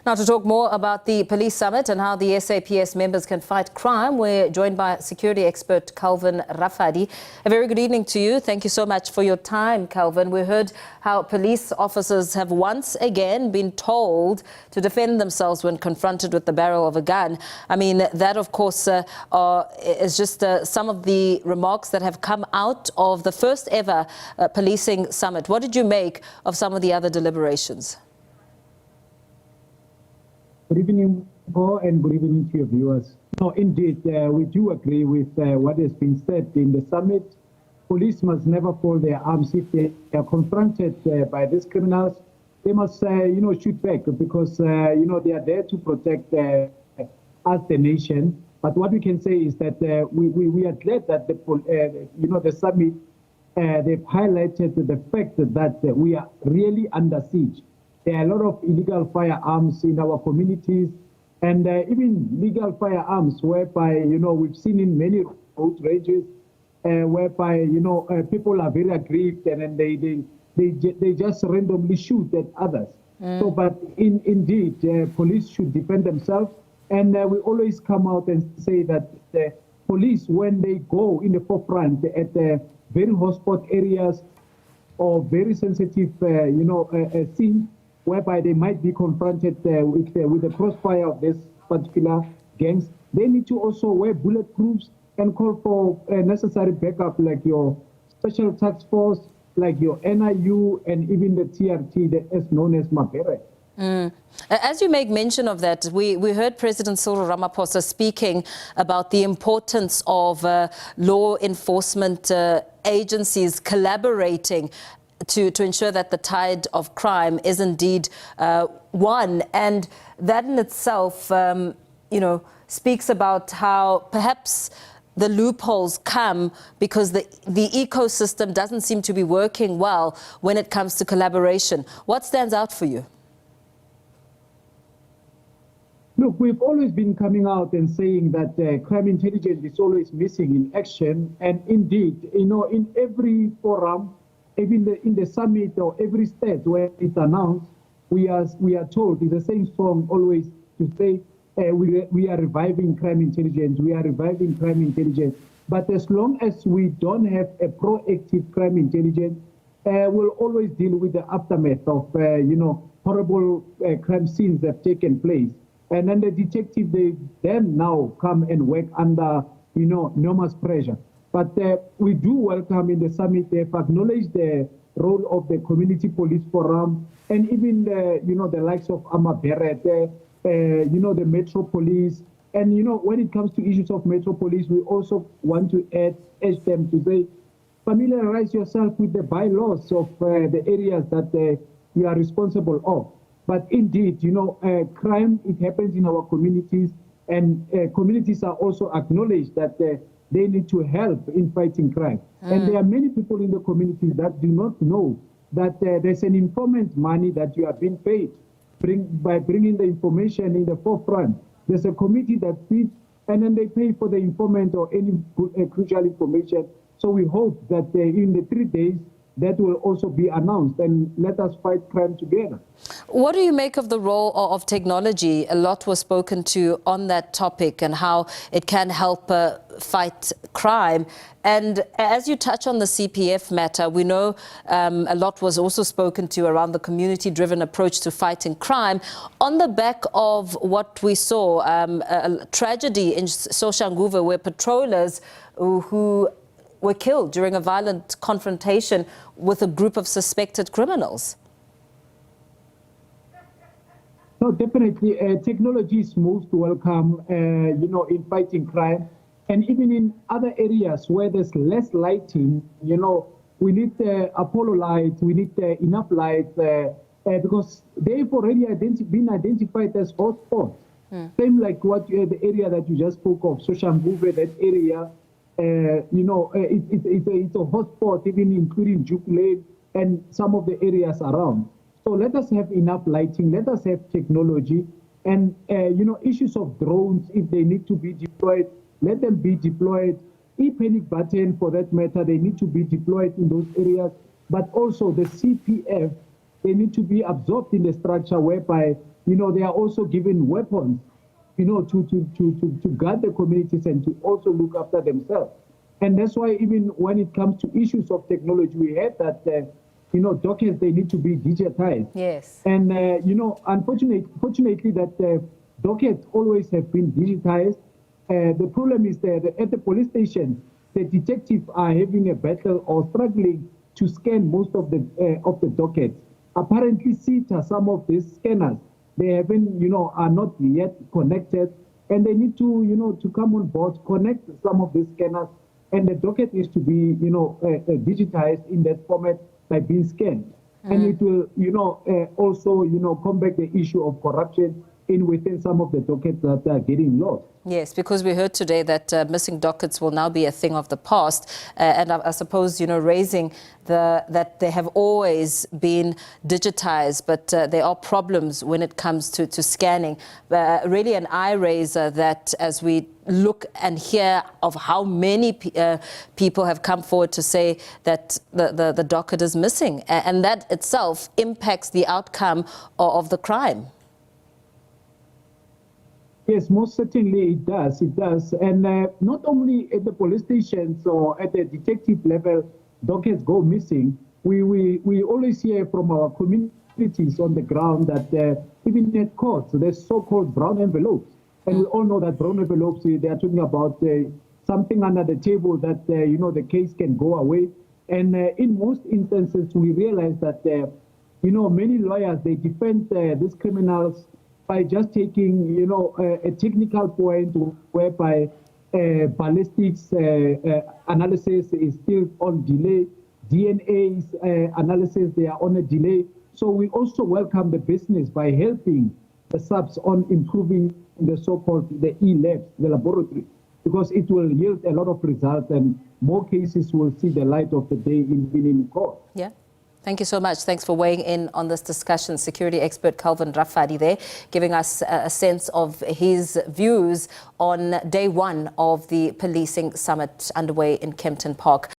Now, to talk more about the police summit and how the SAPS members can fight crime, we're joined by security expert Calvin Rafadi. A very good evening to you. Thank you so much for your time, Calvin. We heard how police officers have once again been told to defend themselves when confronted with the barrel of a gun. I mean, that, of course, is just some of the remarks that have come out of the first ever policing summit. What did you make of some of the other deliberations? Good evening, Paul, and good evening to your viewers. No, indeed, we do agree with what has been said in the summit. Police must never fold their arms if they are confronted by these criminals. They must, shoot back because, they are there to protect us, the nation. But what we can say is that we are glad that the summit, they've highlighted the fact that we are really under siege. There are a lot of illegal firearms in our communities, and even legal firearms whereby, we've seen in many road rages, whereby, people are very aggrieved and then they just randomly shoot at others. So, but indeed, police should defend themselves. And we always come out and say that the police, when they go in the forefront at very hotspot areas or very sensitive, scenes, whereby they might be confronted with the crossfire of this particular gangs, they need to also wear bulletproofs and call for necessary backup, like your special task force, like your NIU, and even the TRT, that is known as Mabere. As you make mention of that, we heard President Cyril Ramaphosa speaking about the importance of law enforcement agencies collaborating to ensure that the tide of crime is indeed won. And that in itself, speaks about how perhaps the loopholes come because the ecosystem doesn't seem to be working well when it comes to collaboration. What stands out for you? Look, we've always been coming out and saying that crime intelligence is always missing in action. And indeed, in every forum, even in the summit or every state where it's announced, we are told, it's the same song always to say, we are reviving crime intelligence, we are reviving crime intelligence. But as long as we don't have a proactive crime intelligence, we'll always deal with the aftermath of, horrible crime scenes that have taken place. And then the detective, they then now come and work under, enormous pressure. But we do welcome in the summit, they've acknowledged the role of the Community Police Forum and even the likes of Amabere, the Metro Police. And, when it comes to issues of Metro Police, we also want to urge them to say, familiarize yourself with the bylaws of the areas that you are responsible of. But indeed, crime, it happens in our communities, and communities are also acknowledged that they need to help in fighting crime. And there are many people in the communities that do not know that there's an informant money that you are being paid by bringing the information in the forefront. There's a committee that feeds, and then they pay for the informant or any crucial information. So we hope that in the 3 days, that will also be announced, and let us fight crime together. What do you make of the role of technology? A lot was spoken to on that topic and how it can help fight crime. And as you touch on the CPF matter, we know a lot was also spoken to around the community-driven approach to fighting crime. On the back of what we saw, a tragedy in Soshanguve where patrollers who were killed during a violent confrontation with a group of suspected criminals. No, definitely. Technology is most welcome, in fighting crime. And even in other areas where there's less lighting, we need Apollo lights, we need enough lights, because they've already been identified as hotspots. Same like the area that you just spoke of, Soshanguve, that area. It's a hotspot, even including Juke Lane and some of the areas around. So let us have enough lighting, let us have technology, and issues of drones, if they need to be deployed, let them be deployed. E-panic button, for that matter, they need to be deployed in those areas. But also the CPF, they need to be absorbed in the structure whereby they are also given weapons, to guard the communities and to also look after themselves. And that's why even when it comes to issues of technology, we heard that, dockets, they need to be digitized. Yes. And, fortunately that dockets always have been digitized. The problem is that at the police station, the detectives are having a battle or struggling to scan most of the dockets. Apparently, SITA, some of these scanners, they haven't, are not yet connected, and they need to, to come on board, connect some of these scanners, and the docket is to be, digitized in that format by being scanned. And it will, also, combat the issue of corruption within some of the dockets that are getting lost. Yes, because we heard today that missing dockets will now be a thing of the past, and I suppose, raising that they have always been digitized, but there are problems when it comes to scanning. Really an eye raiser that, as we look and hear of how many people have come forward to say that the docket is missing, and that itself impacts the outcome of the crime. Yes, most certainly it does. It does. And not only at the police stations or at the detective level, dockets go missing. We always hear from our communities on the ground that even at courts, there's so-called brown envelopes. And we all know that brown envelopes, they are talking about something under the table that, the case can go away. And in most instances, we realize that, many lawyers, they defend these criminals by just taking, a technical point whereby ballistics analysis is still on delay, DNA analysis, they are on a delay. So we also welcome the business by helping the SAPS on improving the so-called the e-labs, the laboratory, because it will yield a lot of results and more cases will see the light of the day in court. Yeah. Thank you so much. Thanks for weighing in on this discussion. Security expert Calvin Rafadi there, giving us a sense of his views on day one of the policing summit underway in Kempton Park.